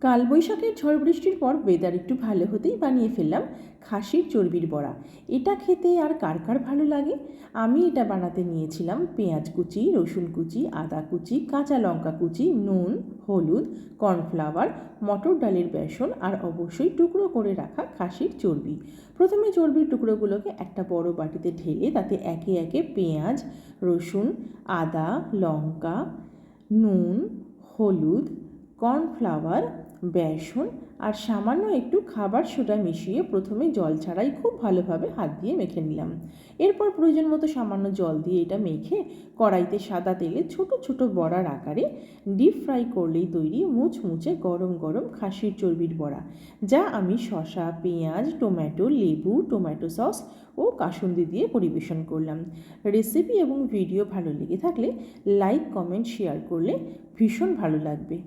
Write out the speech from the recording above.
কালবৈশাখীর ঝড় বৃষ্টির পর ওয়েদার একটু ভালো হতেই বানিয়ে ফেললাম খাসির চর্বির বড়া। এটা খেতে আর কার কার ভালো লাগে। আমি এটা বানাতে নিয়েছিলাম পেঁয়াজ কুচি, রসুন কুচি, আদা কুচি, কাঁচা লঙ্কা কুচি, নুন, হলুদ, কর্নফ্লাওয়ার, মটর ডালের বেসন আর অবশ্যই টুকরো করে রাখা খাসির চর্বি। প্রথমে চর্বির টুকরোগুলোকে একটা বড় বাটিতে ঢেলে তাতে একে একে পেঁয়াজ, রসুন, আদা, লঙ্কা, নুন, হলুদ, কর্নফ্লাওয়ার, বেসন আর সামান্য একটু খাবার সোডা মিশিয়ে প্রথমে জল ছাড়াই খুব ভালোভাবে হাত দিয়ে মেখে নিলাম। এরপর প্রয়োজন মতো সামান্য জল দিয়ে এটা মেখে কড়াইতে সাদা তেলে ছোট ছোট বড়ার আকারে ডিপ ফ্রাই করলেই তৈরি মুচমুচে গরম গরম খাসির চর্বির বড়া, যা আমি শসা, পেঁয়াজ, টমেটো, লেবু, টমেটো সস ও কাসুন্দি দিয়ে পরিবেশন করলাম। রেসিপি এবং ভিডিও ভালো লেগে থাকলে লাইক, কমেন্ট, শেয়ার করলে ভীষণ ভালো লাগবে।